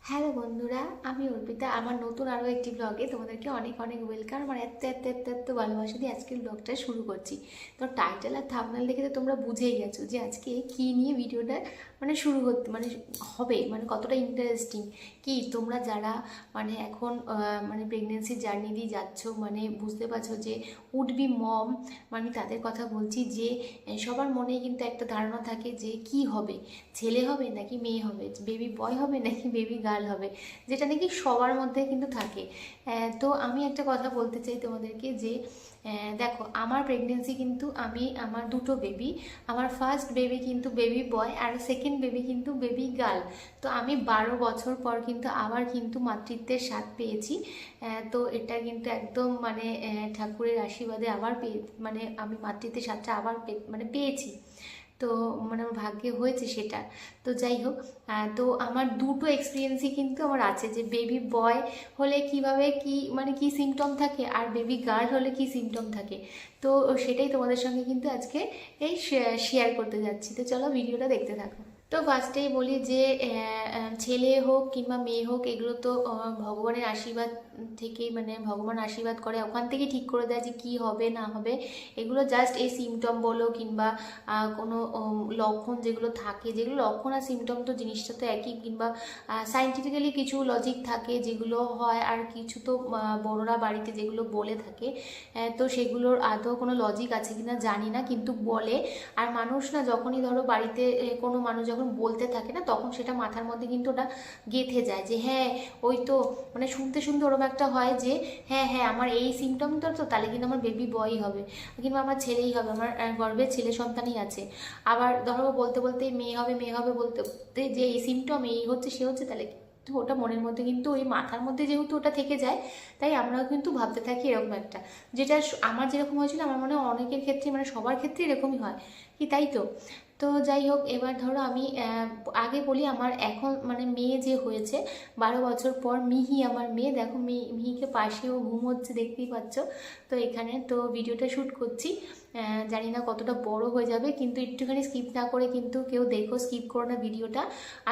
Hello বন্ধুরা, আমি অর্পিতা। আমার নতুন আরও একটি ব্লগে তোমাদেরকে অনেক অনেক ওয়েলকাম। আমার এত এত এত এত ভালোবাসা দিয়ে আজকের ব্লগটা শুরু করছি। তো টাইটেল আর থাম্বনেল দেখে তো তোমরা বুঝেই গেছো যে আজকে কী নিয়ে ভিডিওটা শুরু করতে হবে, কতটা ইন্টারেস্টিং। কি তোমরা যারা এখন প্রেগনেন্সি জার্নি দিয়ে যাচ্ছ, বুঝতে পারছো যে উড বি মম, তাদের কথা বলছি। যে সবার মনেই কিন্তু একটা ধারণা থাকে যে কি হবে, ছেলে হবে নাকি মেয়ে হবে, বেবি বয় হবে নাকি বেবি গার্ল হবে, যেটা নাকি সবার মধ্যে কিন্তু থাকে। তো আমি একটা কথা বলতে চাই তোমাদেরকে যে দেখো, আমার প্রেগনেন্সি কিন্তু আমার দুটো বেবি। আমার ফার্স্ট বেবি কিন্তু বেবি বয়, আর সেকেন্ড বেবি কিন্তু বেবি গার্ল। তো আমি 12 বছর পর কিন্তু আবার কিন্তু মাতৃত্বের স্বাদ পেয়েছি। তো এটা কিন্তু একদম ঠাকুরের আশীর্বাদে আবার আমি মাতৃত্বের স্বাদটা আবার পেয়েছি। তো আমার ভাগ্যে হয়েছে সেটা। তো যাই হোক, তো আমার দুটো এক্সপিরিয়েন্সই কিন্তু আমার আছে, যে বেবি বয় হলে কিভাবে কি সিমটম থাকে, আর বেবি গার্ল হলে কি সিমটম থাকে। তো সেটাই তোমাদের সঙ্গে কিন্তু আজকে এই শেয়ার করতে যাচ্ছি। তো চলো ভিডিওটা দেখতে থাকো। তো ফার্স্টেই বলি যে ছেলে হোক কিংবা মেয়ে হোক, এগুলো তো ভগবানের আশীর্বাদ থেকেই, ভগবান আশীর্বাদ করে, ওখান থেকে ঠিক করে দেয় যে কি হবে না হবে। এগুলো জাস্ট এই সিমটম বলো কিংবা কোনো লক্ষণ যেগুলো থাকে, যেগুলো লক্ষণ আর সিমটম তো জিনিসটা তো একই, কিংবা সাইন্টিফিক্যালি কিছু লজিক থাকে যেগুলো হয়, আর কিছু তো বড়রা বাড়িতে যেগুলো বলে থাকে, তো সেগুলোর আদৌ কোনো লজিক আছে কিনা জানি না, কিন্তু বলে। আর মানুষ না, যখনই ধরো বাড়িতে কোনো মানুষ যখন বলতে থাকে না, তখন সেটা মাথার মধ্যে কিন্তু ওটা গেঁথে যায় যে হ্যাঁ, ওই তো শুনতে শুনতে ওরকম একটা হয় যে হ্যাঁ হ্যাঁ, আমার এই সিমটমটা, তো তাহলে কিন্তু আমার বেবি বয়ই হবে কিংবা আমার ছেলেই হবে, আমার গর্ভের ছেলে সন্তানই আছে। আবার ধরো বলতে বলতে মেয়ে হবে মেয়ে হবে বলতে বলতে যে এই সিমটম এই হচ্ছে সে হচ্ছে, তাহলে তো ওটা মনের মধ্যে কিন্তু ওই মাথার মধ্যে যেহেতু ওটা থেকে যায়, তাই আমরাও কিন্তু ভাবতে থাকি এরকম একটা, যেটা আমার যেরকম হয়েছিল, আমার মনে হয় অনেকের ক্ষেত্রে, সবার ক্ষেত্রে এরকমই হয় কি, তাই তো। তো যাই হোক, এবার ধরো আমি আগে বলি আমার এখন মেয়ে যে হয়েছে 12 বছর পর, মিহি আমার মেয়ে। দেখো মিহিকে পাশেও ঘুম হচ্ছে, দেখতেই পাচ্ছ। তো এখানে তো ভিডিওটা শ্যুট করছি, জানি না কতটা বড় হয়ে যাবে, কিন্তু একটুখানি স্কিপ না করে কিন্তু কেউ দেখো, স্কিপ করো না ভিডিওটা।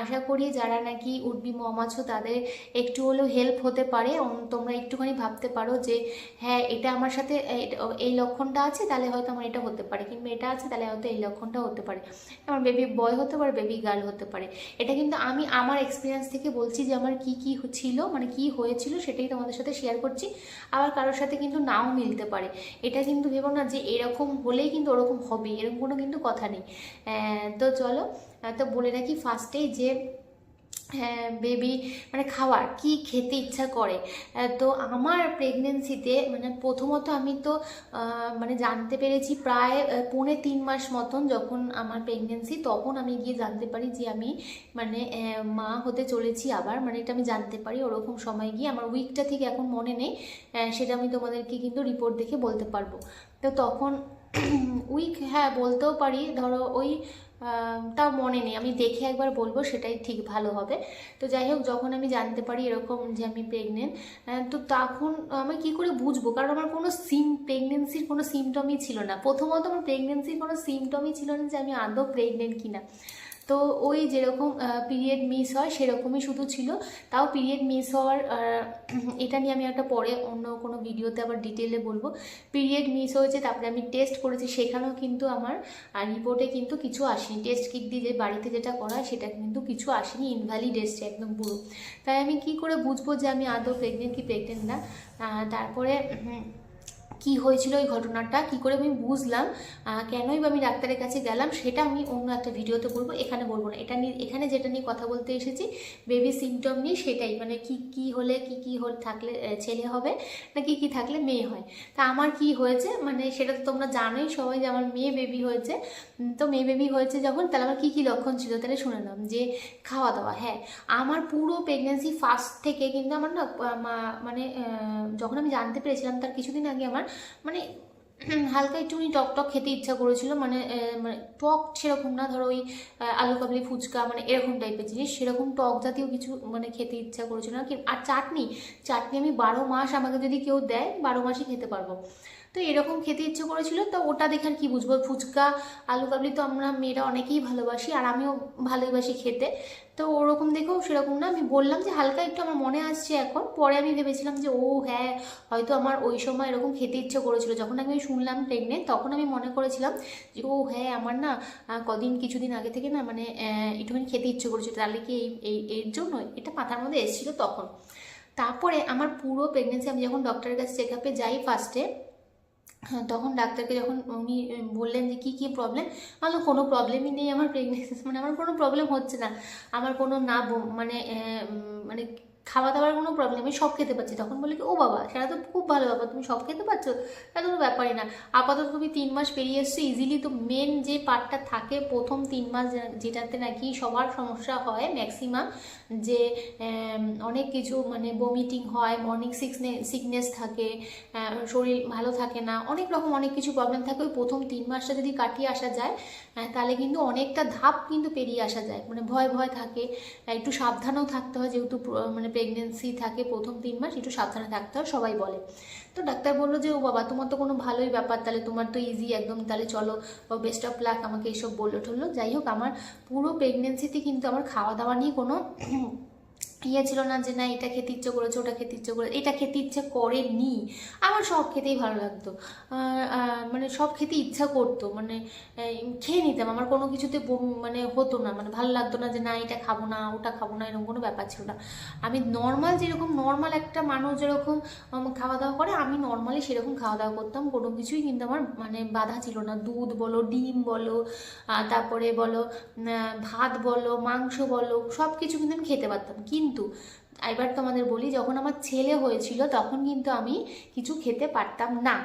আশা করি যারা নাকি উডবি মম আছো তাদের একটু হলেও হেল্প হতে পারে। তোমরা একটুখানি ভাবতে পারো যে হ্যাঁ, এটা আমার সাথে এই লক্ষণটা আছে, তাহলে হয়তো আমার এটা হতে পারে, কিংবা এটা আছে তাহলে হয়তো এই লক্ষণটা হতে পারে। আমার বেবি বয় হতে পারে, বেবি গার্ল হতে পারে। এটা কিন্তু আমি আমার এক্সপিরিয়েন্স থেকে বলছি যে আমার কি কি ছিল, কি হয়েছিল, সেটাই তোমাদের সাথে শেয়ার করছি। আবার কারোর সাথে কিন্তু নাও মিলতে পারে। এটা কিন্তু ভেবো না যে এরকম হলেই কিন্তু ওরকম হবে, এরকম কোনো কিন্তু কথা নেই। তো চলো, তো বলে রাখি ফার্স্টেই যে হ্যাঁ, বেবি খাওয়ার কি খেতে ইচ্ছা করে। তো আমার প্রেগনেন্সিতে প্রথমত আমি তো জানতে পেরেছি প্রায় 3.5 মাস মতন, যখন আমার প্রেগনেন্সি, তখন আমি গিয়ে জানতে পারি যে আমি মা হতে চলেছি আবার, এটা আমি জানতে পারি ওরকম সময় গিয়ে। আমার উইকটা ঠিক এখন মনে নেই, সেটা আমি তোমাদেরকে কিন্তু রিপোর্ট দেখে বলতে পারবো। তো তখন উইক, হ্যাঁ বলতেও পারি, ধরো ওই তাও মনে নেই, আমি দেখে একবার বলবো, সেটাই ঠিক ভালো হবে। তো যাই হোক, যখন আমি জানতে পারি এরকম যে আমি প্রেগনেন্ট, তো তখন আমি কি করে বুঝবো, কারণ আমার কোনো প্রেগনেন্সির কোনো সিমটমই ছিল না। প্রথমত আমার প্রেগনেন্সির কোনো সিমটমই ছিল না যে আমি আদৌ প্রেগনেন্ট কিনা। তো ওই যেরকম পিরিয়ড মিস হয় সেরকমই শুধু ছিল। তাও পিরিয়ড মিস হওয়ার এটা নিয়ে আমি একটা পরে অন্য কোনো ভিডিওতে আবার ডিটেলে বলবো। পিরিয়ড মিস হয়েছে, তারপরে আমি টেস্ট করেছি, সেখানেও কিন্তু আমার রিপোর্টে কিন্তু কিছু আসেনি। টেস্ট কিট দিয়ে যে বাড়িতে যেটা করা হয় সেটা কিন্তু কিছু আসেনি, ইনভ্যালিড এসছে একদম পুরো। তাই আমি কি করে বুঝবো যে আমি আদৌ প্রেগনেন্ট কি প্রেগনেন্ট না। তারপরে কি হয়েছিল ওই ঘটনাটা, কি করে আমি বুঝলাম, কেনই বা আমি ডাক্তারের কাছে গেলাম, সেটা আমি অন্য একটা ভিডিওতে বলবো, এখানে বলবো না। এটা নিয়ে, এখানে যেটা নিয়ে কথা বলতে এসেছি বেবি সিমটম নিয়ে, সেটাই কি কি হলে কি থাকলে ছেলে হবে, না কি কি থাকলে মেয়ে হয়। তা আমার কি হয়েছে সেটা তো তোমরা জানোই সবাই, যে আমার মেয়ে বেবি হয়েছে। তো মেয়ে বেবি হয়েছে যখন, তাহলে আমার কী কী লক্ষণ ছিল তাহলে শুনে নাম। যে খাওয়া দাওয়া, হ্যাঁ, আমার পুরো প্রেগনেন্সি ফার্স্ট থেকে কিন্তু আমার না যখন আমি জানতে পেরেছিলাম তার কিছুদিন আগে আমার হালকা একটুখানি টক টক খেতে ইচ্ছা করেছিল, টক সেরকম না, ধরো ওই আলু কাবলি ফুচকা এরকম টাইপের জিনিস, সেরকম টক জাতীয় কিছু খেতে ইচ্ছা করেছিল না। আর চাটনি, চাটনি আমি 12 মাস আমাকে যদি কেউ দেয় 12 মাসই খেতে পারবো। তো এরকম খেতে ইচ্ছে করেছিল, তো ওটা দেখে আর কি বুঝবো, ফুচকা আলু কাবলি তো আমরা মেয়েরা অনেকেই ভালোবাসি আর আমিও ভালোবাসি খেতে। তো ওরকম দেখেও সেরকম না, আমি বললাম যে হালকা একটু আমার মনে আসছে এখন, পরে আমি ভেবেছিলাম যে ও হ্যাঁ হয়তো আমার ওই সময় এরকম খেতে ইচ্ছে করেছিল, যখন আমি শুনলাম প্রেগনেন্ট তখন আমি মনে করেছিলাম যে ও হ্যাঁ আমার না কিছুদিন আগে থেকে না মানে একটুখানি খেতে ইচ্ছে করেছিল, তাহলে কি এর জন্য এটা মাথার মধ্যে এসেছিলো তখন। তারপরে আমার পুরো প্রেগনেন্সি আমি যখন ডক্টরের কাছে চেক আপে যাই ফার্স্টে, হ্যাঁ তখন ডাক্তারকে যখন উনি বললেন যে কী কী প্রবলেম, আমার কোনো প্রবলেমই নেই আমার প্রেগনেন্সি, মানে আমার কোনো প্রবলেম হচ্ছে না, আমার কোনো না মানে মানে খাওয়া দাওয়ার কোনো প্রবলেম, আমি সব খেতে পাচ্ছি। তখন বলে কি ও বাবা সেটা তো খুব ভালো ব্যাপার, তুমি সব খেতে পারছো, সেটা কোনো ব্যাপারই না, আপাতত তুমি 3 মাস পেরিয়ে এসছো ইজিলি। তো মেন যে পার্টটা থাকে প্রথম 3 মাস যেটাতে নাকি সবার সমস্যা হয় ম্যাক্সিমাম, যে অনেক কিছু মানে বমিটিং হয়, মর্নিং সিকনেস থাকে, শরীর ভালো থাকে না, অনেক রকম অনেক কিছু প্রবলেম থাকে। ওই প্রথম 3 মাসটা যদি কাটিয়ে আসা যায় তাহলে কিন্তু অনেকটা ধাপ কিন্তু পেরিয়ে আসা যায়, মানে ভয় ভয় থাকে, একটু সাবধানেও থাকতে হয়, যেহেতু মানে প্রেগনেন্সি থাকে প্রথম 3 মাস একটু সাবধানে থাকতে হয় সবাই বলে। তো ডাক্তার বললো যে ও বাবা তোমার তো কোনো ভালোই ব্যাপার, তাহলে তোমার তো ইজি একদম, তাহলে চলো বেস্ট অফ লাক, আমাকে এসব বললো ঠললো। যাই হোক আমার পুরো প্রেগনেন্সিতে কিন্তু আমার খাওয়া দাওয়া নিয়ে কোনো ইয়ে ছিল না যে না এটা খেতে ইচ্ছে করেছে ওটা খেতে ইচ্ছে করে, এটা খেতে ইচ্ছে করেনি, আমার সব খেতেই ভালো লাগতো, মানে সব খেতে ইচ্ছা করতো, মানে খেয়ে নিতাম, আমার কোনো কিছুতে মানে হতো না, মানে ভালো লাগতো না যে না এটা খাবো না ওটা খাবো না, এরকম কোনো ব্যাপার ছিল না। আমি নর্মাল যেরকম নর্মাল একটা মানুষ যেরকম খাওয়া দাওয়া করে আমি নর্মালি সেরকম খাওয়া দাওয়া করতাম, কোনো কিছুই কিন্তু আমার মানে বাধা ছিল না, দুধ বলো ডিম বলো তারপরে বলো ভাত বলো মাংস বলো সব কিছু কিন্তু আমি খেতে পারতাম। কিন্তু এবার তোমাদের বলি, যখন আমার ছেলে হয়েছিল তখন কিন্তু আমি কিছু খেতে পারতাম না।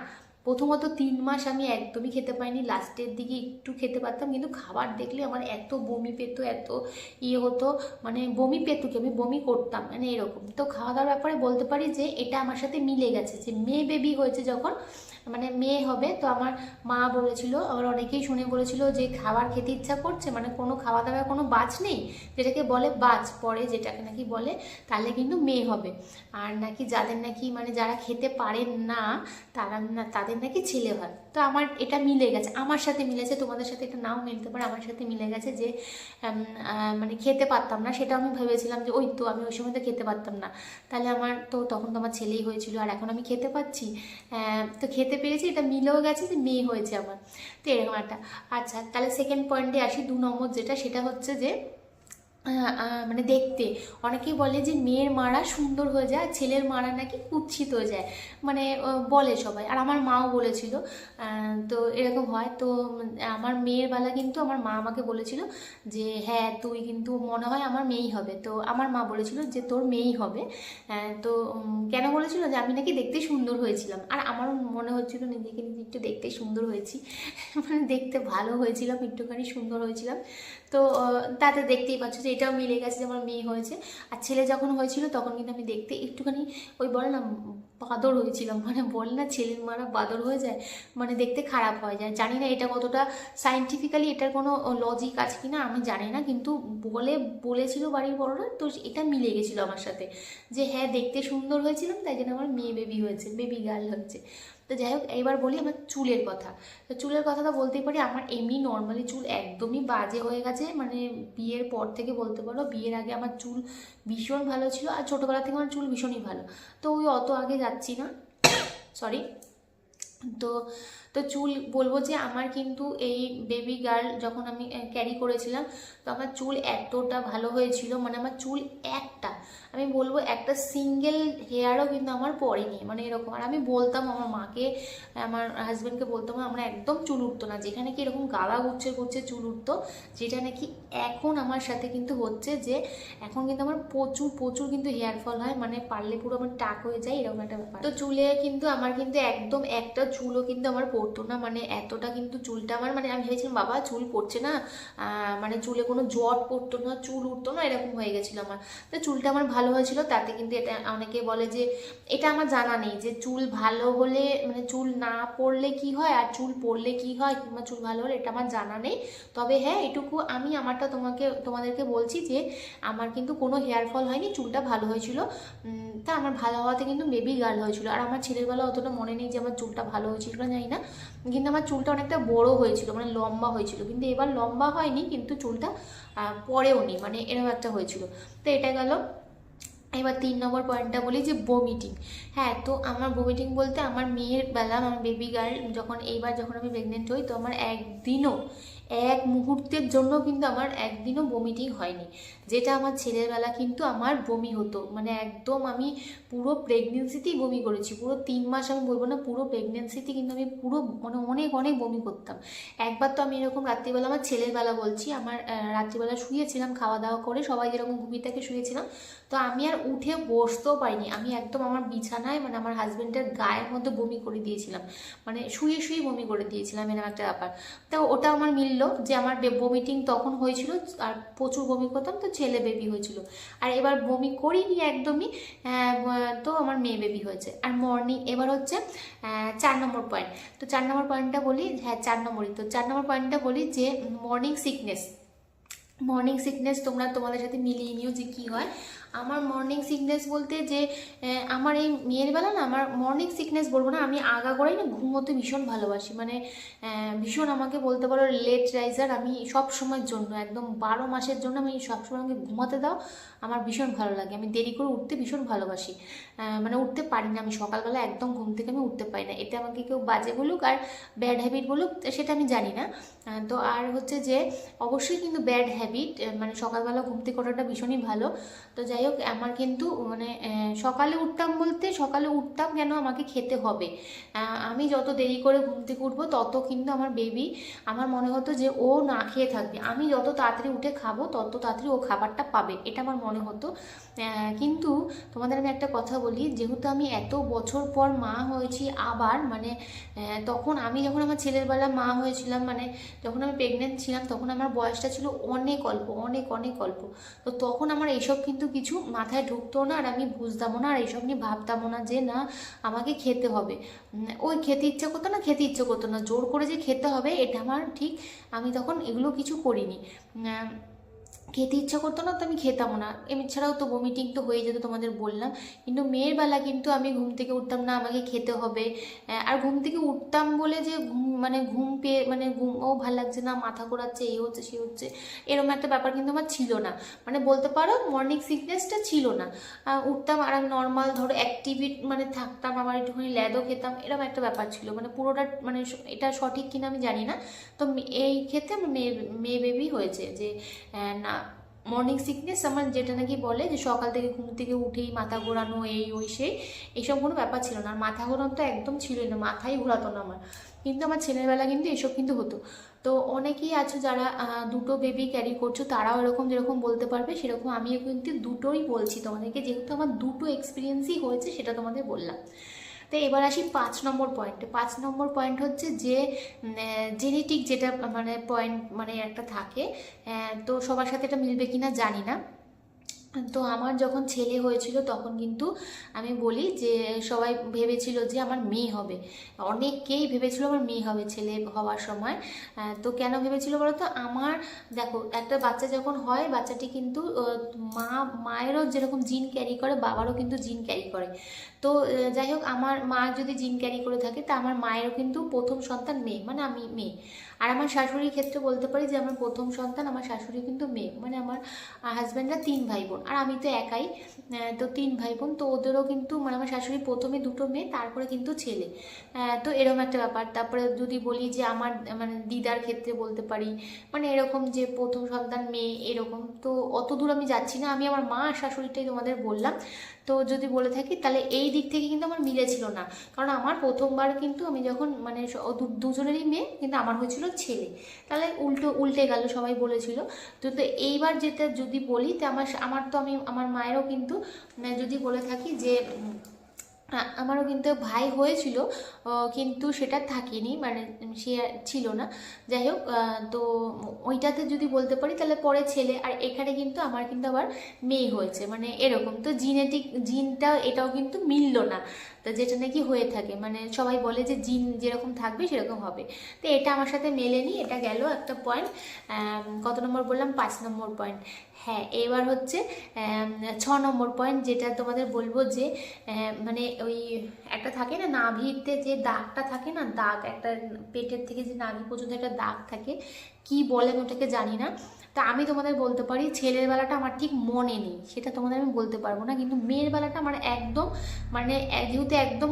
প্রথমত 3 মাস আমি একদমই খেতে পাইনি, লাস্টের দিকে একটু খেতে পারতাম, কিন্তু খাবার দেখলে আমার এত বমি পেতো, এত ইয়ে হতো, মানে বমি পেতো কি আমি বমি করতাম, মানে এরকম। তো খাওয়া দাওয়ার ব্যাপারে বলতে পারি যে এটা আমার সাথে মিলে গেছে, যে মেয়ে বেবি হয়েছে যখন মানে মেয়ে হবে, তো আমার মা বলেছিল, আবার অনেকেই শুনে বলেছিল যে খাবার খেতে ইচ্ছা করছে, মানে কোনো খাওয়া দাওয়ার কোনো বাজ নেই, যেটাকে বলে বাজ পরে যেটাকে নাকি বলে, তাহলে কিন্তু মেয়ে হবে। আর নাকি যাদের নাকি মানে যারা খেতে পারেন না তারা না তাদের নাকি ছেলে হয়। তো আমার এটা মিলে গেছে, আমার সাথে মিলেছে, তোমাদের সাথে এটা নাও মিলতে পারে, আমার সাথে মিলে গেছে যে মানে খেতে পারতাম না, সেটা আমি ভেবেছিলাম যে ওই তো আমি ওই সময় তো খেতে পারতাম না, তাহলে আমার তো তখন তো আমার ছেলেই হয়েছিল আর এখন আমি খেতে পাচ্ছি, তো খেতে পেরেছি, এটা মিলেও গেছে যে মেয়ে হয়েছে আমার। তো এরকম একটা। আচ্ছা তাহলে সেকেন্ড পয়েন্টে আসি, 2 নম্বর যেটা, সেটা হচ্ছে যে মানে দেখতে অনেকেই বলে যে মেয়ের মারা সুন্দর হয়ে যায় আর ছেলের মারা নাকি কুৎসিত হয়ে যায়, মানে বলে সবাই, আর আমার মাও বলেছিল। তো এরকম হয়। তো আমার মেয়ের বেলা কিন্তু আমার মা আমাকে বলেছিল যে হ্যাঁ তুই কিন্তু মনে হয় আমার মেয়েই হবে, তো আমার মা বলেছিল যে তোর মেয়েই হবে। তো কেন বলেছিল, যে আমি নাকি দেখতে সুন্দর হয়েছিলাম, আর আমারও মনে হচ্ছিল নিজেকে নিজে একটু দেখতে সুন্দর হয়েছি, মানে দেখতে ভালো হয়েছিলাম, একটুখানি সুন্দর হয়েছিলাম। তো তাতে দেখতেই পাচ্ছ যে এটাও মিলে গেছে যে আমার মেয়ে হয়েছে। আর ছেলে যখন হয়েছিল তখন কিন্তু আমি দেখতে একটুখানি ওই বলে না বাদর হয়েছিলাম, মানে বলে না ছেলের মারা বাদর হয়ে যায়, মানে দেখতে খারাপ হয়ে যায়। জানি না এটা কতটা সায়েন্টিফিক্যালি এটার কোনো লজিক আছে কিনা আমি জানি না, কিন্তু বলেছিল বাড়ির বড়রা, তো এটা মিলে গেছিলো আমার সাথে যে হ্যাঁ দেখতে সুন্দর হয়েছিলাম, তাই জন্য আমার মেয়ে বেবি হয়েছে, বেবি গার্ল হচ্ছে। তো যাই হোক এবার বলি আমার চুলের কথা। তো চুলের কথা তো বলতেই পারি, আমার এমনি নর্মালি চুল একদমই বাজে হয়ে গেছে, মানে বিয়ের পর থেকে বলতে পারো, বিয়ের আগে আমার চুল ভীষণ ভালো ছিল আর ছোটোবেলা থেকে আমার চুল ভীষণই ভালো, তো ওই অত আগে যাচ্ছি না, সরি। তো তো চুল বলবো যে আমার কিন্তু এই বেবি গার্ল যখন আমি ক্যারি করেছিলাম, তো আমার চুল এতটা ভালো হয়েছিল, মানে আমার চুল একটা আমি বলবো একটা সিঙ্গেল হেয়ারও কিন্তু আমার পড়েনি, মানে এরকম। আর আমি বলতাম আমার মাকে আমার হাজব্যান্ডকে বলতাম আমরা একদম চুল উঠতো না, যেখানে কি এরকম গালা গুচ্ছে গুচ্ছে চুল উঠতো, যেটা নাকি এখন আমার সাথে কিন্তু হচ্ছে, যে এখন কিন্তু আমার প্রচুর প্রচুর কিন্তু হেয়ার ফল হয়, মানে পারলে পুরো আমার টাক হয়ে যায়, এরকম একটা ব্যাপার। তো চুলে কিন্তু আমার কিন্তু একদম একটা চুলও কিন্তু আমার পড়তো না, মানে এতটা কিন্তু চুলটা আমার, মানে আমি ভেবেছিলাম বাবা চুল পড়ছে না, মানে চুলে কোনো জট পড়তো না, চুল উঠতো না, এরকম হয়ে গেছিলো আমার। তো চুলটা আমার ভালো হয়েছিল তাতে কিন্তু এটা অনেকে বলে যে এটা আমার জানা নেই যে চুল ভালো হলে মানে চুল না পড়লে কি হয় আর চুল পড়লে কি হয় কিংবা চুল ভালো হলে এটা আমার জানা নেই। তবে হ্যাঁ এটুকু আমি আমারটা তোমাদেরকে বলছি যে আমার কিন্তু কোনো হেয়ার ফল হয়নি, চুলটা ভালো হয়েছিল। তা আমার ভালো হওয়াতে কিন্তু বেবি গার্ল হয়েছিল। আর আমার ছেলের বেলা অতটা মনে নেই যে আমার চুলটা ভালো হয়েছিল না জানি না, কিন্তু আমার চুলটা অনেকটা বড় হয়েছিল মানে লম্বা হয়েছিল, কিন্তু এবার লম্বা হয়নি কিন্তু চুলটা পরেও নি মানে এরকম একটা হয়েছিল। তো এটা গেল। এবার 3 নম্বর পয়েন্টটা বলি যে বমিটিং। হ্যাঁ, তো আমার বমিটিং বলতে আমার মেয়ের বেলা আমার বেবি গার্ল যখন আমি প্রেগনেন্ট হই তো আমার একদিনও এক মুহূর্তের জন্য কিন্তু আমার একদিনও বমিটিং হয়নি, যেটা আমার ছেলের বেলা কিন্তু আমার বমি হতো মানে একদম আমি পুরো প্রেগনেন্সিতেই বমি করেছি, পুরো 3 মাস আমি বলবো না, পুরো প্রেগনেন্সিতে কিন্তু আমি পুরো মানে অনেক অনেক বমি করতাম। একবার তো আমি এরকম রাত্রিবেলা, আমার ছেলের বেলা বলছি, আমার রাত্রিবেলা শুয়েছিলাম খাওয়া দাওয়া করে, সবাই যেরকম ঘুমিয়ে থাকে শুয়েছিলাম, তো আমি আর উঠে বসতেও পারিনি, আমি একদম আমার বিছানায় মানে আমার হাজব্যান্ডের গায়ের মধ্যে বমি করে দিয়েছিলাম, মানে শুয়ে শুয়ে বমি করে দিয়েছিলাম, এরকম একটা ব্যাপার। তো ওটা আমার মিললো যে আমার বমিটিং তখন হয়েছিল আর প্রচুর বমি করতাম, তো ছেলে বেবি হয়েছিল। আর এবার বমি করিনি একদমই, তো আমার মেয়ে বেবি হয়েছে। আর মর্নিং এবার হচ্ছে 4 নম্বর পয়েন্ট। তো 4 নম্বর পয়েন্টটা বলি, হ্যাঁ 4 নম্বরই, তো 4 নম্বর পয়েন্টটা বলি যে মর্নিং সিকনেস তোমাদের সাথে মিলিয়ে নিও যে কী হয়। আমার মর্নিং সিকনেস বলতে যে আমার এই মেয়ের বেলা না, আমার মর্নিং সিকনেস বলবো না, আমি আগাগোড়াই না ঘুমোতে ভীষণ ভালোবাসি, মানে ভীষণ আমাকে বলতে পারো লেট রাইজার আমি সব সময়ের জন্য, একদম 12 মাসের জন্য আমি সবসময় আমাকে ঘুমাতে দাও, আমার ভীষণ ভালো লাগে, আমি দেরি করে উঠতে ভীষণ ভালোবাসি, মানে উঠতে পারি না আমি সকালবেলা, একদম ঘুম থেকে আমি উঠতে পারি না, এটা আমাকে কেউ বাজে বলুক আর ব্যাড হ্যাবিট বলুক সেটা আমি জানি না। তো আর হচ্ছে যে অবশ্যই কিন্তু ব্যাড হ্যাবিট, মানে সকালবেলা ঘুম থেকে ওঠাটা ভীষণই ভালো। তো যাই হোক আমার কিন্তু মানে সকালে উঠতাম কেন, আমাকে খেতে হবে, আমি যত দেরি করে ঘুম থেকে উঠবো তত কিন্তু আমার বেবি, আমার মনে হতো যে ও না খেয়ে থাকবে, আমি যত তাড়াতাড়ি উঠে খাবো তত তাড়াতাড়ি ও খাবারটা পাবে, এটা আমার মনে হতো। কিন্তু তোমাদের আমি একটা কথা বলি, যেহেতু আমি এত বছর পর মা হয়েছি আবার, মানে তখন আমি যখন আমার ছেলের বেলা মা হয়েছিলাম, মানে যখন আমি প্রেগনেন্ট ছিলাম তখন আমার বয়সটা ছিল অনেক অল্প, অনেক অনেক অল্প। তো তখন আমার এইসব কিন্তু কিছু মাথায় ঢুকতো না, আর আমি বুঝতামও না, আর এইসব নিয়ে ভাবতামও না যে না আমাকে খেতে হবে, ওই খেতে ইচ্ছে করতো না, জোর করে যে খেতে হবে এটা আমার ঠিক, আমি তখন এগুলো কিছু করিনি, খেতে ইচ্ছা করতো না তো আমি খেতামও না, এছাড়াও তো বমিটিং তো হয়ে যেত তোমাদের বললাম। কিন্তু মেয়ের বেলা কিন্তু আমি ঘুম থেকে উঠতাম না, আমাকে খেতে হবে, আর ঘুম থেকে উঠতাম বলে যে ঘুম পেয়ে মানে ও ভালো লাগছে না, মাথা ঘোরাচ্ছে, এই হচ্ছে সে হচ্ছে, এরকম একটা ব্যাপার কিন্তু আমার ছিল না, মানে বলতে পারো মর্নিং সিকনেসটা ছিল না। উঠতাম আর আমি নর্মাল ধরো অ্যাক্টিভিট মানে থাকতাম, আমার একটুখানি ল্যাদও খেতাম, এরকম একটা ব্যাপার ছিল, মানে পুরোটা মানে এটা সঠিক কিনা আমি জানি না। তো এই ক্ষেত্রে আমার মেয়ে বেবি হয়েছে যে না মর্নিং সিকনেস আমার যেটা নাকি বলে যে সকাল থেকে ঘুম থেকে উঠেই মাথা ঘোরানো এই ওই সেই, এইসব কোনো ব্যাপার ছিল না, আর মাথা ঘোরানো তো একদম ছিলই না, মাথাই ঘোরাতো না আমার, কিন্তু আমার ছেলের বেলা কিন্তু এসব কিন্তু হতো। তো অনেকেই আছো যারা দুটো বেবি ক্যারি করছো, তারাও এরকম যেরকম বলতে পারবে সেরকম আমিও কিন্তু দুটোই বলছি তোমাদেরকে, যেহেতু আমার দুটো এক্সপিরিয়েন্সই হয়েছে সেটা তোমাদের বললাম। তো এবার আসি 5 নম্বর পয়েন্টে। 5 নম্বর পয়েন্ট হচ্ছে যে জেনেটিক, যেটা মানে পয়েন্ট মানে একটা থাকে, তো সবার সাথে এটা মিলবে কিনা জানি না। তো আমার যখন ছেলে হয়েছিল তখন কিন্তু আমি বলি যে সবাই ভেবেছিল যে আমার মেয়ে হবে, অনেকেই ভেবেছিল আমার মেয়ে হবে ছেলে হওয়ার সময়। তো কেন ভেবেছিল বলো তো, আমার দেখো একটা বাচ্চা যখন হয় বাচ্চাটি কিন্তু মায়েরও যেরকম জিন ক্যারি করে বাবারও কিন্তু জিন ক্যারি করে। তো যাই হোক আমার মা যদি জিন ক্যারি করে থাকে তা আমার মায়েরও কিন্তু প্রথম সন্তান মেয়ে, মানে আমি মেয়ে। আর আমার শাশুড়ির ক্ষেত্রে বলতে পারি যে আমার প্রথম সন্তান আমার শাশুড়ি কিন্তু মেয়ে, মানে আমার হাজব্যান্ডরা 3 ভাই বোন আর আমি তো একাই, তো 3 ভাই বোন, তো ওদেরও কিন্তু মানে আমার শাশুড়ি প্রথমে 2টো মেয়ে তারপরে কিন্তু ছেলে, তো এরকম একটা ব্যাপার। তারপরে যদি বলি যে আমার মানে দিদার ক্ষেত্রে বলতে পারি মানে এরকম যে প্রথম সন্তান মেয়ে এরকম, তো অত দূর আমি যাচ্ছি না, আমি আমার মা আর শাশুড়িটাই তোমাদের বললাম। তো যদি বলে থাকি তাহলে এই দিক থেকে কিন্তু আমার মিলেছিল না, কারণ আমার প্রথমবার কিন্তু আমি যখন মানে দুজনেরই মেয়ে কিন্তু আমার হয়েছিল ছেলে, তাহলে উল্টে গেল সবাই বলেছিল। তো এইবার যেটা যদি বলি তো আমার তো আমি আমার মায়েরও কিন্তু যদি বলে থাকি যে আমারও কিন্তু ভাই হয়েছিল, কিন্তু সেটা থাকিনি, মানে সে ছিল না। যাই হোক, তো ওইটাতে যদি বলতে পারি তাহলে পরে ছেলে, আর এখানে কিন্তু আমার কিন্তু আবার মেয়ে হয়েছে, মানে এরকম। তো জিনেটিক জিনটা এটাও কিন্তু মিললো না, তো যেটা নাকি হয়ে থাকে, মানে সবাই বলে যে জিন যেরকম থাকবে সেরকম হবে। তো এটা আমার সাথে মেলেনি, এটা গেল একটা পয়েন্ট। কত নম্বর বললাম? 5 নম্বর পয়েন্ট। হ্যাঁ, এবার হচ্ছে 6 নম্বর পয়েন্ট, যেটা তোমাদের বলবো যে মানে ওই একটা থাকে না নাভিতে যে দাগটা থাকে না, দাগ একটা পেটের থেকে যে নাভি পর্যন্ত একটা দাগ থাকে, কি বলে আমি ওটাকে জানি না। তা আমি তোমাদের বলতে পারি ছেলের বেলাটা আমার ঠিক মনে নেই, সেটা তোমাদের আমি বলতে পারবো না, কিন্তু মেয়ের বেলাটা আমার একদম মানে যেহেতু একদম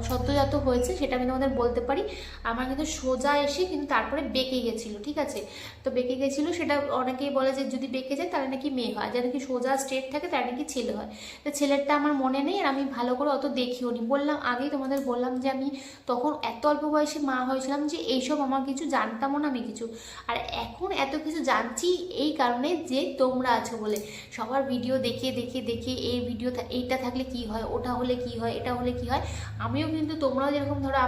সদ্যজাত হয়েছে সেটা আমি তোমাদের বলতে পারি। আমার কিন্তু সোজা এসে কিন্তু তারপরে বেঁকে গেছিলো, ঠিক আছে? তো বেঁকে গেছিলো, সেটা অনেকেই বলে যে যদি বেঁকে যায় তাহলে নাকি মেয়ে হয়, যারা নাকি সোজা স্ট্রেট থাকে তার নাকি ছেলে হয়। তো ছেলেরটা আমার মনে নেই, আর আমি ভালো করে অত দেখিও নি। বললাম আগেই তোমাদের বললাম যে আমি তখন এত অল্প বয়সে মা হয়েছিলাম যে এইসব আমার কিছু জানতামও না আমি কিছু। আর এখন এত কিছু জানছি এই কারণে যে তোমরা আছো বলে, সবার ভিডিও দেখে দেখে দেখে এই ভিডিও এইটা থাকলে কি হয়, ওটা হলে কি হয়, এটা হলে কি হয়। আমিও কিন্তু তোমরাও যেরকম ধরো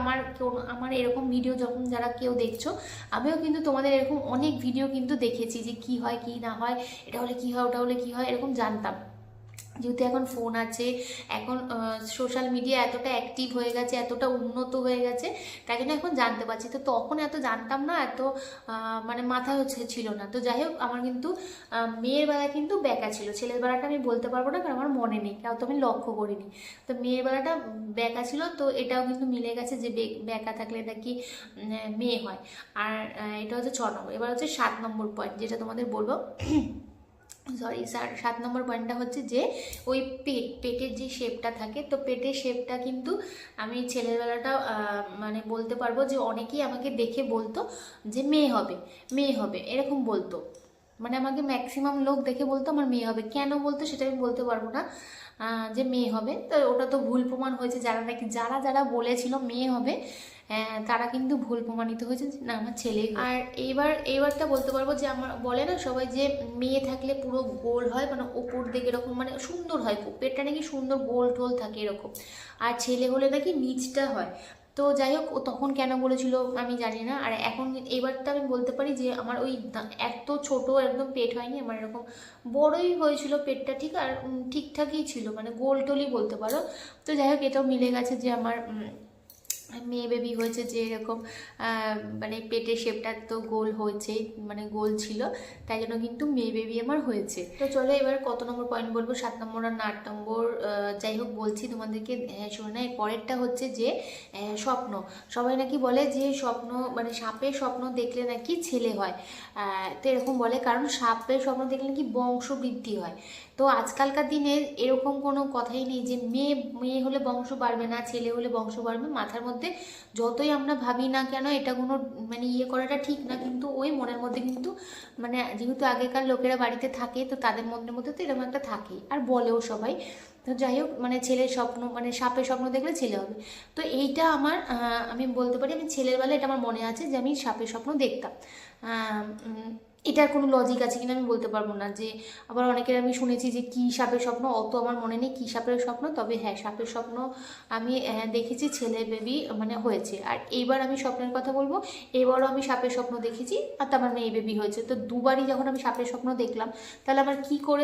আমার এরকম ভিডিও যখন যারা কেউ দেখছো, আমিও কিন্তু তোমাদের এরকম অনেক ভিডিও কিন্তু দেখেছি যে কি হয় কি না হয়, এটা হলে কি হয়, ওটা হলে কি হয়, এরকম জানতাম। যেহেতু এখন ফোন আছে, এখন সোশ্যাল মিডিয়া এতটা অ্যাক্টিভ হয়ে গেছে, এতটা উন্নত হয়ে গেছে, তাই জন্য এখন জানতে পারছি। তো তখন এত জানতাম না, এত মানে মাথা হচ্ছে ছিল না। তো যাই হোক, আমার কিন্তু মেয়ের বেলা কিন্তু বেঁকা ছিল, ছেলের বেলাটা আমি বলতে পারবো না কারণ আমার মনে নেই, কেউ তো আমি লক্ষ্য করিনি। তো মেয়ের বেলাটা বেঁকা ছিল, তো এটাও কিন্তু মিলে গেছে যে বেঁকা থাকলে নাকি মেয়ে হয়। আর এটা হচ্ছে 6 নম্বর। এবার হচ্ছে 7 নম্বর পয়েন্ট, যেটা তোমাদের বলবো। সরি স্যার, 7 নম্বর পয়েন্টটা হচ্ছে যে ওই পেটের যে শেপটা থাকে, তো পেটের শেপটা কিন্তু আমি ছেলের বেলাটা মানে বলতে পারবো যে অনেকেই আমাকে দেখে বলতো যে মেয়ে হবে, মেয়ে হবে, এরকম বলতো। মানে আমাকে ম্যাক্সিমাম লোক দেখে বলতো আমার মেয়ে হবে। কেন বলতো সেটা আমি বলতে পারবো না, যে মেয়ে হবে। তো ওটা তো ভুল প্রমাণ হয়েছে, যারা নাকি যারা যারা বলেছিল মেয়ে হবে তারা কিন্তু ভুল প্রমাণিত হয়েছে যে না আমার ছেলে। আর এইবারটা বলতে পারবো যে আমার বলে না সবাই যে মেয়ে থাকলে পুরো গোল হয়, মানে ওপর দিকে এরকম মানে সুন্দর হয়, পেটটা নাকি সুন্দর গোল টোল থাকে এরকম, আর ছেলে হলে নাকি নিচটা হয়। তো যাই হোক, ও তখন কেন বলেছিল আমি জানি না। আর এখন এইবারটা আমি বলতে পারি যে আমার ওই এত ছোট একদম পেট হয়নি, আমার এরকম বড়ই হয়েছিল পেটটা, ঠিক আর ঠিকঠাকই ছিল, মানে গোল টোলই বলতে পারো। তো যাই হোক, এটাও মিলে গেছে যে আমার মেয়ে বেবি হয়েছে, যে এরকম মানে পেটের শেপটা তো গোল হয়েছে, মানে গোল ছিল, তাই জন্য কিন্তু মেয়ে বেবি আমার হয়েছে। তো চলো এবার কত নম্বর পয়েন্ট বলবো, 7 নম্বর আর 8 নম্বর, যাই হোক বলছি তোমাদেরকে, শুনে না। এর পরেরটা হচ্ছে যে স্বপ্ন। সবাই নাকি বলে যে স্বপ্ন মানে সাপের স্বপ্ন দেখলে নাকি ছেলে হয়, তো এরকম বলে কারণ সাপের স্বপ্ন দেখলে নাকি বংশবৃদ্ধি হয়। তো আজকালকার দিনে এরকম কোনো কথাই নেই যে মেয়ে মেয়ে হলে বংশ বাড়বে না, ছেলে হলে বংশ বাড়বে। মাথার মধ্যে যতই আমরা ভাবি না কেন এটা কোনো মানে ইয়ে করাটা ঠিক না, কিন্তু ওই মনের মধ্যে কিন্তু মানে যেহেতু আগেকার লোকেরা বাড়িতে থাকে, তো তাদের মনের মধ্যে তো এরকম একটা থাকেই, আর বলেও সবাই। তো যাই হোক, মানে ছেলের স্বপ্ন মানে সাপের স্বপ্ন দেখলে ছেলে হবে। তো এইটা আমার আমি বলতে পারি আমি ছেলের বেলা এটা আমার মনে আছে যে আমি সাপের স্বপ্ন দেখতাম। এটার কোনো লজিক আছে কিনা আমি বলতে পারবো না। যে আবার অনেকের আমি শুনেছি যে কী সাপের স্বপ্ন, অত আমার মনে নেই কী সাপের স্বপ্ন, তবে হ্যাঁ সাপের স্বপ্ন আমি দেখেছি, ছেলে বেবি মানে হয়েছে। আর এইবার আমি স্বপ্নের কথা বলবো, এবারও আমি সাপের স্বপ্ন দেখেছি, আর তো আমার মেয়ে বেবি হয়েছে। তো দুবারই যখন আমি সাপের স্বপ্ন দেখলাম, তাহলে আমার কি করে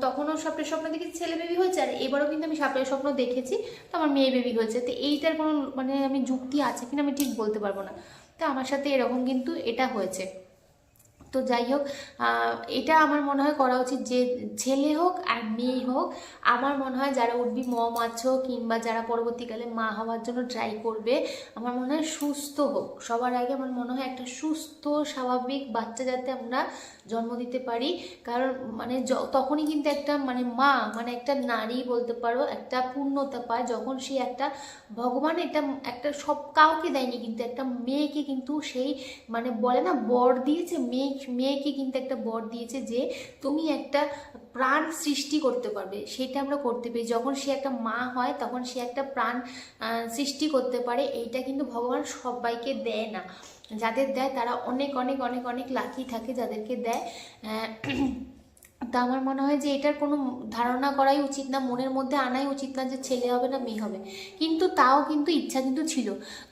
তখনও সাপের স্বপ্ন দেখেছি, ছেলে বেবি হয়েছে, আর এবারও কিন্তু আমি সাপের স্বপ্ন দেখেছি, তো আমার মেয়ে বেবি হয়েছে। তো এইটার কোনো মানে আমি যুক্তি আছে কিনা আমি ঠিক বলতে পারবো না। তো আমার সাথে এরকম কিন্তু এটা হয়েছে। তো যাই হোক, এটা আমার মনে হয় করা উচিত যে ছেলে হোক আর মেয়ে হোক, আমার মনে হয় যারা উঠবি মম আছো কিংবা যারা পরবর্তীকালে মা হওয়ার জন্য ট্রাই করবে, আমার মনে হয় সুস্থ হোক। সবার আগে আমার মনে হয় একটা সুস্থ স্বাভাবিক বাচ্চা যাতে আমরা জন্ম দিতে পারি, কারণ মানে তখনই কিন্তু একটা মানে মা মানে একটা নারী বলতে পারো একটা পূর্ণতা পায়, যখন সে একটা ভগবান এটা একটা সব কাউকে দেয়নি, কিন্তু একটা মেয়েকে কিন্তু সেই মানে বলে না বর দিয়েছে, মেয়েকে কিন্তু একটা বর দিয়েছে যে তুমি একটা প্রাণ সৃষ্টি করতে পারবে, সেটা আমরা করতে পারি। যখন সে একটা মা হয় তখন সে একটা প্রাণ সৃষ্টি করতে পারে। এইটা কিন্তু ভগবান সবাইকে দেয় না, যাদের দেয় তারা অনেক অনেক অনেক অনেক লাকি থাকে যাদেরকে দেয়। তা আমার মনে হয় যে এটার কোনো ধারণা করাই উচিত না, মনের মধ্যে আনাই উচিত না যে ছেলে হবে না মেয়ে হবে। কিন্তু তাও কিন্তু ইচ্ছা কিন্তু ছিল।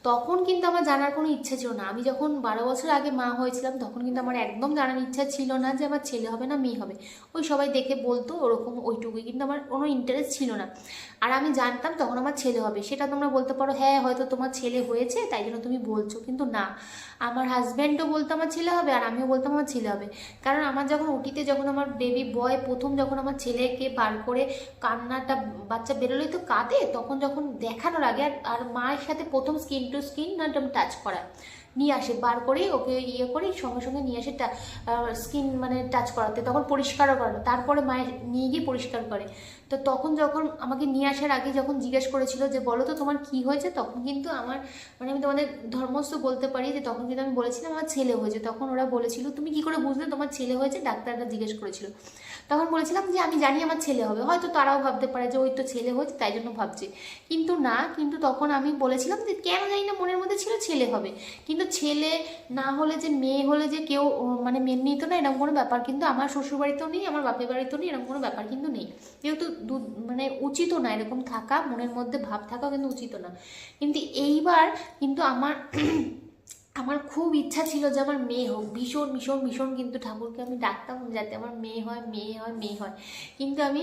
তখন কিন্তু আমার জানার কোনো ইচ্ছা ছিল না। আমি যখন 12 বছর আগে মা হয়েছিলাম তখন কিন্তু আমার একদম জানার ইচ্ছা ছিল না যে আমার ছেলে হবে না মেয়ে হবে। ওই সবাই দেখে বলতো ওরকম, ওইটুকুই, কিন্তু আমার কোনো ইন্টারেস্ট ছিল না। আর আমি জানতাম তখন আমার ছেলে হবে। সেটা তোমরা বলতে পারো হ্যাঁ হয়তো তোমার ছেলে হয়েছে তাই জন্য তুমি বলছো, কিন্তু না, আমার হাজব্যান্ডও বলতো আমার ছেলে হবে আর আমিও বলতাম আমার ছেলে হবে। কারণ আমার যখন ওটিতে যখন আমার বেবি বয় প্রথম যখন আমার ছেলেকে বার করে কান্নাটা, বাচ্চা বেরোলেই তো কাঁদে, তখন যখন দেখানোর আগে আর মায়ের সাথে প্রথম স্কিন টু স্কিন না টাচ করা নিয়ে আসে, বার করে ওকে ইয়ে করে সঙ্গে সঙ্গে নিয়ে আসে স্কিন মানে টাচ করাতে, তখন পরিষ্কারও করে না, তারপরে মায়ের নিয়ে গিয়ে পরিষ্কার করে। তো তখন যখন আমাকে নিয়ে আসার আগে যখন জিজ্ঞেস করেছিল যে বলো তো তোমার কি হয়েছে, তখন কিন্তু আমার মানে আমি তোমাদের ধর্মস্থ বলতে পারি যে তখন কিন্তু আমি বলেছিলাম আমার ছেলে হয়েছে। তখন ওরা বলেছিল তুমি কি করে বুঝলে তোমার ছেলে হয়েছে, ডাক্তাররা জিজ্ঞেস করেছিল। তখন বলেছিলাম যে আমি জানি আমার ছেলে হবে, হয়তো তারাও ভাবতে পারে যে ওই তো ছেলে হয়েছে তাই জন্য ভাবছে, কিন্তু না, কিন্তু তখন আমি বলেছিলাম যে কেন জানি না মনের মধ্যে ছিল ছেলে হবে। কিন্তু ছেলে না হলে যে মেয়ে হলে যে কেউ মানে মেনে নিত না এরকম কোনো ব্যাপার কিন্তু আমার শ্বশুরবাড়িতেও নেই, আমার বাপের বাড়িতেও নেই, এরকম কোনো ব্যাপার কিন্তু নেই। যেহেতু মানে উচিতও না এরকম থাকা, মনের মধ্যে ভাব থাকাও কিন্তু উচিত না। কিন্তু এইবার কিন্তু আমার আমার খুব ইচ্ছা ছিল যে আমার মেয়ে হোক, ভীষণ ভীষণ ভীষণ, কিন্তু ঠাকুরকে আমি ডাকতাম যাতে আমার মেয়ে হয় মেয়ে হয় মেয়ে হয়। কিন্তু আমি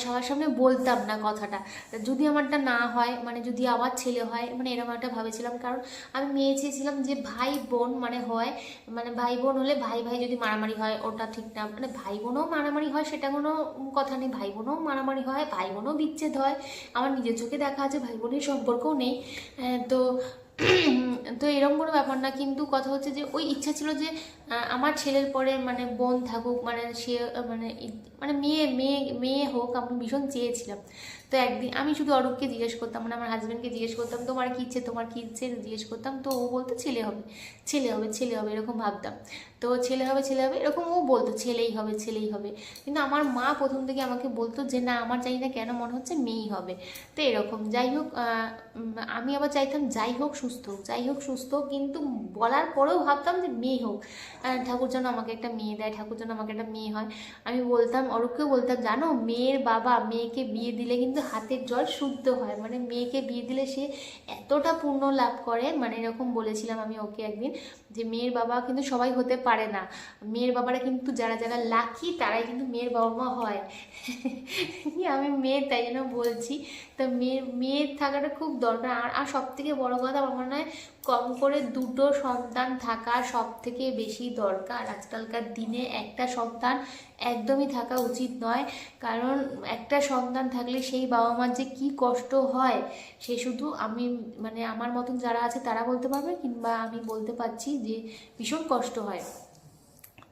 সবার সামনে বলতাম না কথাটা, যদি আমারটা না হয় মানে যদি আমার ছেলে হয় মানে এরকম একটা ভাবেছিলাম। কারণ আমি মেয়ে চেয়েছিলাম যে ভাই বোন মানে হয়, মানে ভাই বোন হলে ভাই ভাই যদি মারামারি হয় ওটা ঠিক না, মানে ভাই বোনও মারামারি হয় সেটা কোনো কথা নেই, ভাই বোনও মারামারি হয়, ভাই বোনও বিচ্ছেদ হয়, আমার নিজের চোখে দেখা আছে, ভাই বোনের সম্পর্কও নেই। তো তো এরকম কোনো ব্যাপার না, কিন্তু কথা হচ্ছে যে ওই ইচ্ছা ছিল যে আমার ছেলের পরে মানে বোন থাকুক, মানে সে মানে মানে মেয়ে মেয়ে মেয়ে হোক, আমি ভীষণ চেয়েছিলাম। তো একদিন আমি শুধু অরূপকে জিজ্ঞেস করতাম, মানে আমার হাজব্যান্ডকে জিজ্ঞেস করতাম তোমার কী ইচ্ছে তোমার কী ইচ্ছে জিজ্ঞেস করতাম, তো ও বলতো ছেলে হবে ছেলে হবে ছেলে হবে এরকম ভাবতাম। তো ছেলে হবে ছেলে হবে এরকম ও বলতো ছেলেই হবে ছেলেই হবে। কিন্তু আমার মা প্রথম থেকে আমাকে বলতো যে না আমার জানি না কেন মনে হচ্ছে মেয়েই হবে। তো এরকম যাই হোক, আমি আবার চাইতাম যাই হোক সুস্থ হোক, যাই হোক সুস্থ হোক, কিন্তু বলার পরেও ভাবতাম যে মেয়ে হোক, ঠাকুর যেন আমাকে একটা মেয়ে দেয়, ঠাকুর যেন আমাকে একটা মেয়ে হয়। আমি বলতাম অরূপকেও বলতাম জানো মেয়ের বাবা মেয়েকে বিয়ে দিলে কিন্তু হাতের জল শুদ্ধ হয়, মানে মেয়েকে বিয়ে দিলে সে এতটা পুণ্য লাভ করে, মানে এরকম বলেছিলাম আমি ওকে একদিন যে মেয়ের বাবা কিন্তু সবাই হতে পারে না, মেয়ের বাবারা কিন্তু যারা যারা লাকি তারাই কিন্তু মেয়ের বাবা মা হয়। আমি মেয়ে তাই জন্য বলছি। তো মেয়ের থাকাটা খুব দরকার। আর সব থেকে বড় কথা আমার মনে হয় কম করে দুটো সন্তান থাকা সব থেকে বেশি দরকার আজকালকার দিনে। একটা সন্তান একদমই থাকা উচিত নয়, কারণ একটা সন্তান থাকলে সেই বাবা মার যে কী কষ্ট হয় সে শুধু আমি মানে আমার মতন যারা আছে তারা বলতে পারবে, কিংবা আমি বলতে পারছি যে ভীষণ কষ্ট হয়।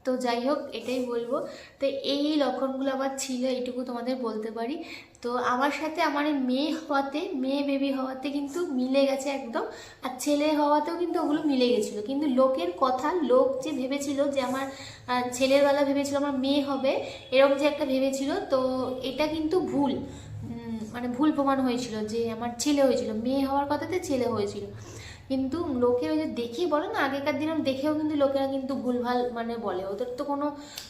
তো যাই হোক এটাই বলবো। তো এই লক্ষণগুলো আমার ছিল, এইটুকু তোমাদের বলতে পারি। তো আমার সাথে আমার এই মেয়ে হওয়াতে, মেয়ে বেবি হওয়াতে কিন্তু মিলে গেছে একদম, আর ছেলে হওয়াতেও কিন্তু ওগুলো মিলে গেছিলো। কিন্তু লোকের কথা, লোক যে ভেবেছিল যে আমার ছেলের বেলা ভেবেছিল আমার মেয়ে হবে, এরকম যে একটা ভেবেছিল, তো এটা কিন্তু ভুল, মানে ভুল প্রমাণ হয়েছিল যে আমার ছেলে হয়েছিল, মেয়ে হওয়ার কথাতে ছেলে হয়েছিল। কিন্তু লোকে ওই যে দেখেই বলে না, আগেকার দিনে দেখেও কিন্তু লোকেরা কিন্তু ভুলভাল মানে বলে, ওদের তো কোনো,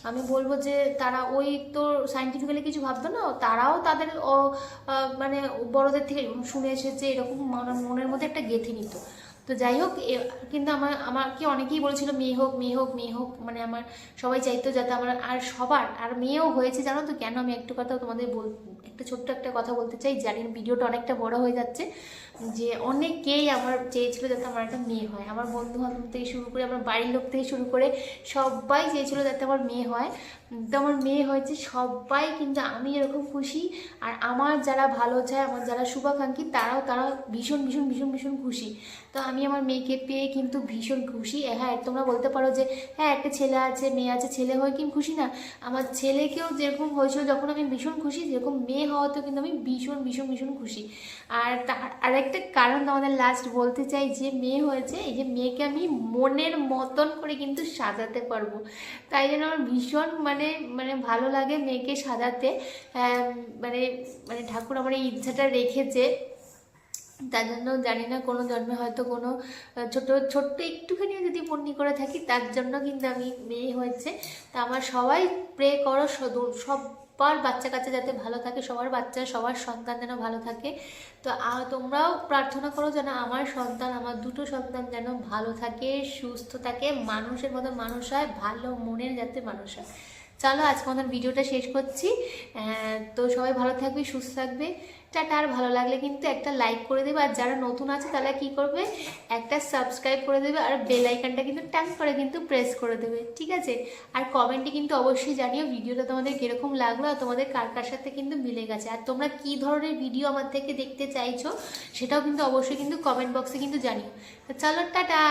আমি বলবো যে তারা ওই তো সাইন্টিফিক্যালি কিছু ভাবতো না, তারাও তাদের মানে বড়দের থেকে শুনে এসেছে এরকম মনের মধ্যে একটা গেঁথে নিত। তো যাই হোক, কিন্তু আমাকে অনেকেই বলেছিল মেয়ে হোক মেয়ে হোক মেয়ে হোক, মানে আমার সবাই চাইতো যাতে আমার আর সবার আর মেয়েও হয়েছে জানো তো কেন। আমি একটু কথা তোমাদের একটা ছোট্ট একটা কথা বলতে চাই, জানি ভিডিওটা অনেকটা বড় হয়ে যাচ্ছে, যে অনেকেই আমার চেয়েছিল যাতে আমার একটা মেয়ে হয়, আমার বন্ধু বান্ধব থেকে শুরু করে আমার বাড়ির লোক থেকে শুরু করে সবাই চেয়েছিল যাতে আমার মেয়ে হয়। তো আমার মেয়ে হয়েছে, সবাই কিন্তু আমি এরকম খুশি, আর আমার যারা ভালো চায়, আমার যারা শুভাকাঙ্ক্ষী তারাও ভীষণ ভীষণ ভীষণ ভীষণ খুশি। তো আমি আমার মেয়েকে পেয়ে কিন্তু ভীষণ খুশি। হ্যাঁ তোমরা বলতে পারো যে হ্যাঁ একটা ছেলে আছে মেয়ে আছে, ছেলে হয়ে কি খুশি না? আমার ছেলেকেও যেরকম হয়েছিল যখন আমি ভীষণ খুশি, যেরকম মেয়ে হওয়াতেও কিন্তু আমি ভীষণ ভীষণ ভীষণ খুশি। আর আরেকটা কারণ আমাদের লাস্ট বলতে চাই, যে মেয়ে হয়েছে, এই যে মেয়েকে আমি মনের মতন করে কিন্তু সাজাতে পারবো, তাই জন্য আমার ভীষণ মানে মানে ভালো লাগে মেয়েকে সাজাতে। মানে মানে ঠাকুর আমার এই ইচ্ছাটা রেখেছে। তার জন্য জানি না কোনো জন্মে হয়তো কোনো ছোট ছোট্ট একটুখানিও যদি পুণ্যি করে থাকি তার জন্য কিন্তু আমি মেয়ে হয়েছে। তা আমার সবাই প্রে করো সবার বাচ্চা কাচ্চা যাতে ভালো থাকে, সবার বাচ্চা সবার সন্তান যেন ভালো থাকে। তো তোমরাও প্রার্থনা করো যেন আমার সন্তান, আমার দুটো সন্তান যেন ভালো থাকে, সুস্থ থাকে, মানুষের মতো মানুষ হয়, ভালো মনের যাতে মানুষ হয়। চলো আজকে আমাদের ভিডিওটা শেষ করছি। তো সবাই ভালো থাকবে, সুস্থ থাকবে, টাটা। আর ভালো লাগলে কিন্তু একটা লাইক করে দেবে, আর যারা নতুন আছে তারা কি করবে, একটা সাবস্ক্রাইব করে দেবে, আর বেল আইকনটা কিন্তু টান করে কিন্তু প্রেস করে দেবে, ঠিক আছে? আর কমেন্টে কিন্তু অবশ্যই জানিও ভিডিওটা তোমাদের কীরকম লাগলো, আর তোমাদের কার কার সাথে কিন্তু মিলে গেছে, আর তোমরা কী ধরনের ভিডিও আমার থেকে দেখতে চাইছো সেটাও কিন্তু অবশ্যই কিন্তু কমেন্ট বক্সে কিন্তু জানিও। তো চলো টাটা।